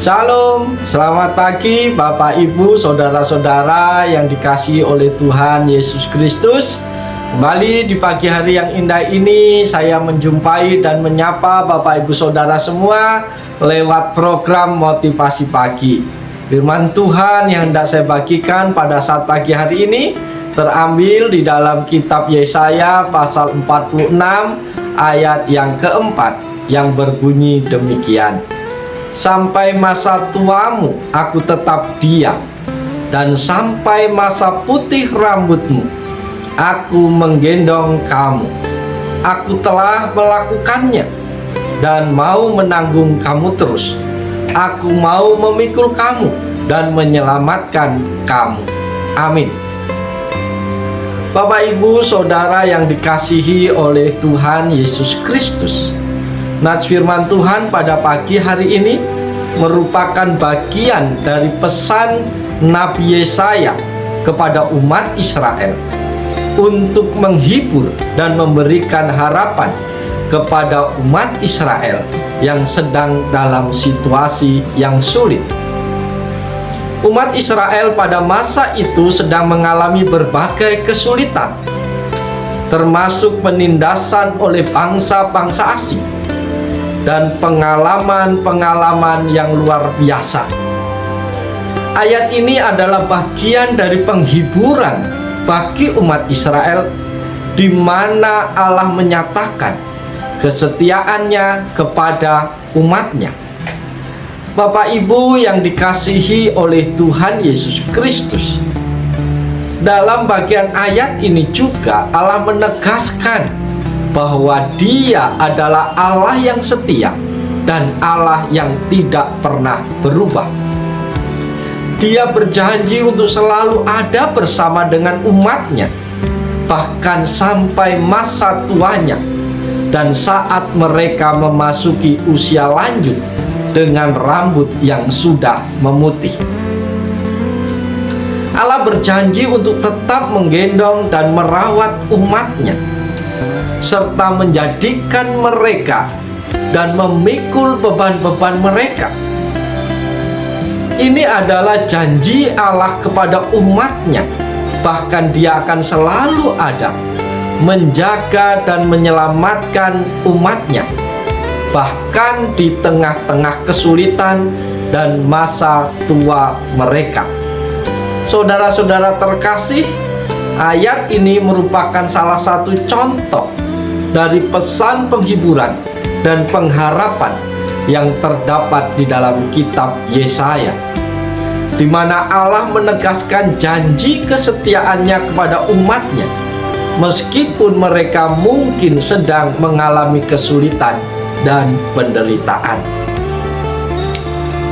Shalom, selamat pagi Bapak Ibu, saudara-saudara yang dikasihi oleh Tuhan Yesus Kristus. Kembali di pagi hari yang indah ini, saya menjumpai dan menyapa Bapak Ibu Saudara semua lewat program Motivasi Pagi. Firman Tuhan yang hendak saya bagikan pada saat pagi hari ini terambil di dalam kitab Yesaya pasal 46 ayat yang keempat yang berbunyi demikian. Sampai masa tuamu aku tetap diam, dan sampai masa putih rambutmu aku menggendong kamu. Aku telah melakukannya dan mau menanggung kamu terus. Aku mau memikul kamu dan menyelamatkan kamu. Amin. Bapak, Ibu, Saudara yang dikasihi oleh Tuhan Yesus Kristus, nats firman Tuhan pada pagi hari ini merupakan bagian dari pesan Nabi Yesaya kepada umat Israel untuk menghibur dan memberikan harapan kepada umat Israel yang sedang dalam situasi yang sulit. Umat Israel pada masa itu sedang mengalami berbagai kesulitan, termasuk penindasan oleh bangsa-bangsa asing dan pengalaman-pengalaman yang luar biasa. Ayat ini adalah bagian dari penghiburan bagi umat Israel, di mana Allah menyatakan kesetiaannya kepada umatnya. Bapak Ibu yang dikasihi oleh Tuhan Yesus Kristus, dalam bagian ayat ini juga Allah menegaskan bahwa Dia adalah Allah yang setia dan Allah yang tidak pernah berubah. Dia berjanji untuk selalu ada bersama dengan umatnya, bahkan sampai masa tuanya dan saat mereka memasuki usia lanjut dengan rambut yang sudah memutih. Allah berjanji untuk tetap menggendong dan merawat umatnya, serta menjadikan mereka dan memikul beban-beban mereka. Ini adalah janji Allah kepada umatnya. Bahkan Dia akan selalu ada, menjaga dan menyelamatkan umatnya, bahkan di tengah-tengah kesulitan dan masa tua mereka. Saudara-saudara terkasih, ayat ini merupakan salah satu contoh dari pesan penghiburan dan pengharapan yang terdapat di dalam kitab Yesaya, di mana Allah menegaskan janji kesetiaannya kepada umatnya, meskipun mereka mungkin sedang mengalami kesulitan dan penderitaan.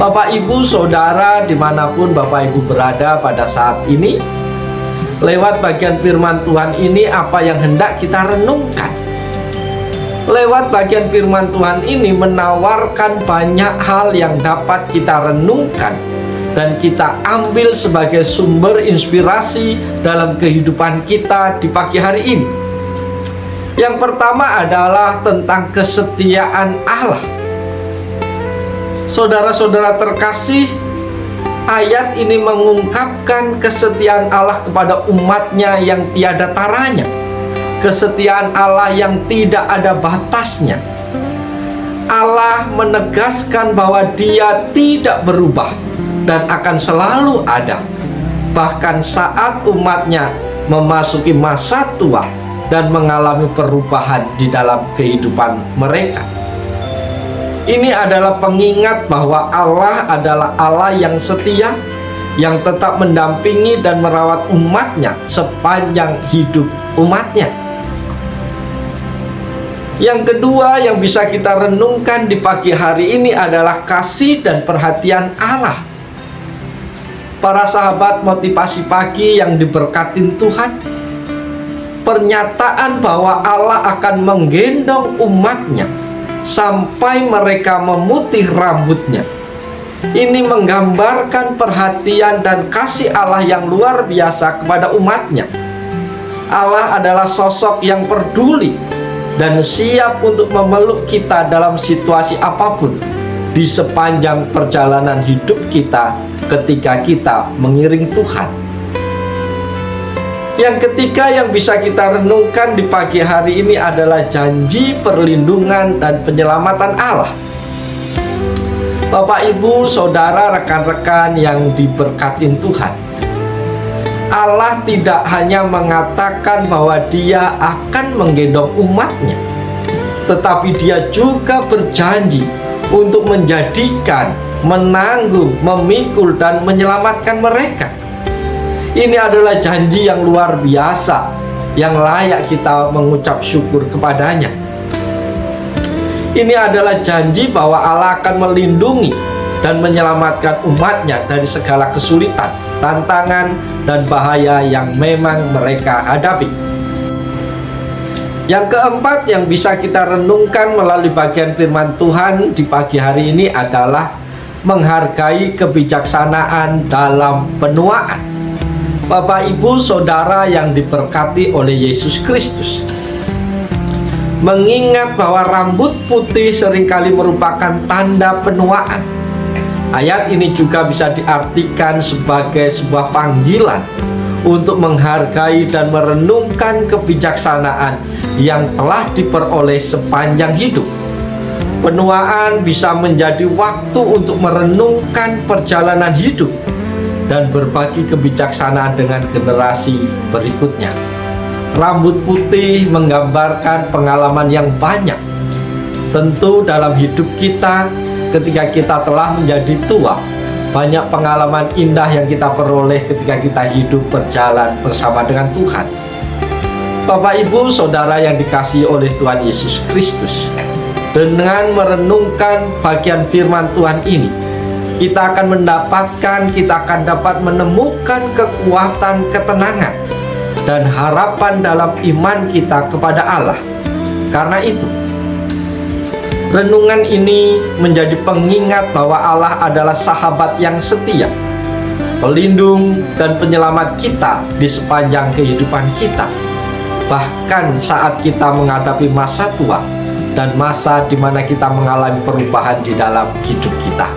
Bapak, Ibu, Saudara, dimanapun Bapak Ibu berada pada saat ini, lewat bagian firman Tuhan ini, apa yang hendak kita renungkan? Lewat bagian firman Tuhan ini menawarkan banyak hal yang dapat kita renungkan dan kita ambil sebagai sumber inspirasi dalam kehidupan kita di pagi hari ini. Yang pertama adalah tentang kesetiaan Allah. Saudara-saudara terkasih, ayat ini mengungkapkan kesetiaan Allah kepada umatnya yang tiada taranya, kesetiaan Allah yang tidak ada batasnya. Allah menegaskan bahwa Dia tidak berubah dan akan selalu ada, bahkan saat umatnya memasuki masa tua dan mengalami perubahan di dalam kehidupan mereka. Ini adalah pengingat bahwa Allah adalah Allah yang setia, yang tetap mendampingi dan merawat umatnya sepanjang hidup umatnya. Yang kedua yang bisa kita renungkan di pagi hari ini adalah kasih dan perhatian Allah. Para sahabat motivasi pagi yang diberkatin Tuhan, pernyataan bahwa Allah akan menggendong umatnya sampai mereka memutih rambutnya, ini menggambarkan perhatian dan kasih Allah yang luar biasa kepada umatnya. Allah adalah sosok yang peduli dan siap untuk memeluk kita dalam situasi apapun, di sepanjang perjalanan hidup kita ketika kita mengiring Tuhan. Yang ketiga yang bisa kita renungkan di pagi hari ini adalah janji perlindungan dan penyelamatan Allah. Bapak, Ibu, Saudara, rekan-rekan yang diberkatin Tuhan, Allah tidak hanya mengatakan bahwa Dia akan menggendong umatnya, tetapi Dia juga berjanji untuk menjadikan, menanggung, memikul, dan menyelamatkan mereka. Ini adalah janji yang luar biasa, yang layak kita mengucap syukur kepadanya. Ini adalah janji bahwa Allah akan melindungi dan menyelamatkan umatnya dari segala kesulitan, tantangan, dan bahaya yang memang mereka hadapi. Yang keempat yang bisa kita renungkan melalui bagian firman Tuhan di pagi hari ini adalah menghargai kebijaksanaan dalam penuaan. Bapak, Ibu, Saudara yang diberkati oleh Yesus Kristus, mengingat bahwa rambut putih seringkali merupakan tanda penuaan. Ayat ini juga bisa diartikan sebagai sebuah panggilan untuk menghargai dan merenungkan kebijaksanaan yang telah diperoleh sepanjang hidup. Penuaan bisa menjadi waktu untuk merenungkan perjalanan hidup dan berbagi kebijaksanaan dengan generasi berikutnya. Rambut putih menggambarkan pengalaman yang banyak. Tentu dalam hidup kita, ketika kita telah menjadi tua, banyak pengalaman indah yang kita peroleh ketika kita hidup berjalan bersama dengan Tuhan. Bapak, Ibu, Saudara yang dikasihi oleh Tuhan Yesus Kristus, dengan merenungkan bagian firman Tuhan ini, kita akan dapat menemukan kekuatan, ketenangan, dan harapan dalam iman kita kepada Allah. Karena itu, renungan ini menjadi pengingat bahwa Allah adalah sahabat yang setia, pelindung dan penyelamat kita di sepanjang kehidupan kita, bahkan saat kita menghadapi masa tua dan masa di mana kita mengalami perubahan di dalam hidup kita.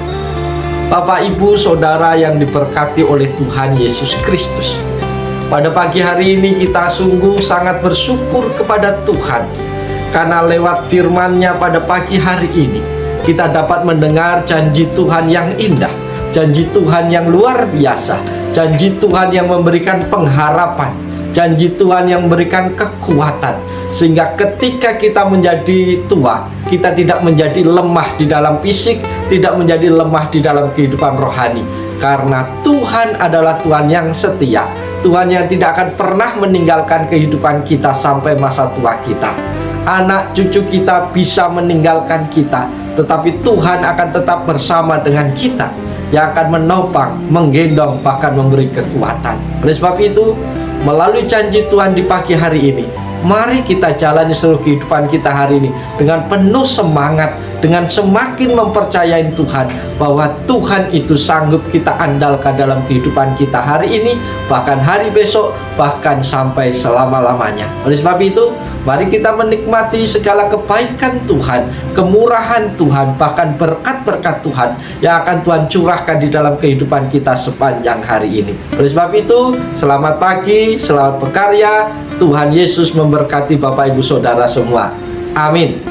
Bapak, Ibu, Saudara yang diberkati oleh Tuhan Yesus Kristus, pada pagi hari ini kita sungguh sangat bersyukur kepada Tuhan, karena lewat firman-Nya pada pagi hari ini kita dapat mendengar janji Tuhan yang indah, janji Tuhan yang luar biasa, janji Tuhan yang memberikan pengharapan, janji Tuhan yang memberikan kekuatan, sehingga ketika kita menjadi tua, kita tidak menjadi lemah di dalam fisik, tidak menjadi lemah di dalam kehidupan rohani, karena Tuhan adalah Tuhan yang setia, Tuhan yang tidak akan pernah meninggalkan kehidupan kita sampai masa tua kita. Anak cucu kita bisa meninggalkan kita, tetapi Tuhan akan tetap bersama dengan kita, yang akan menopang, menggendong, bahkan memberi kekuatan. Oleh sebab itu, melalui janji Tuhan di pagi hari ini, mari kita jalani seluruh kehidupan kita hari ini dengan penuh semangat, dengan semakin mempercayai Tuhan bahwa Tuhan itu sanggup kita andalkan dalam kehidupan kita hari ini, bahkan hari besok, bahkan sampai selama-lamanya. Oleh sebab itu, mari kita menikmati segala kebaikan Tuhan, kemurahan Tuhan, bahkan berkat-berkat Tuhan yang akan Tuhan curahkan di dalam kehidupan kita sepanjang hari ini. Oleh sebab itu, selamat pagi, selamat berkarya. Tuhan Yesus memberkati Bapak, Ibu, Saudara semua. Amin.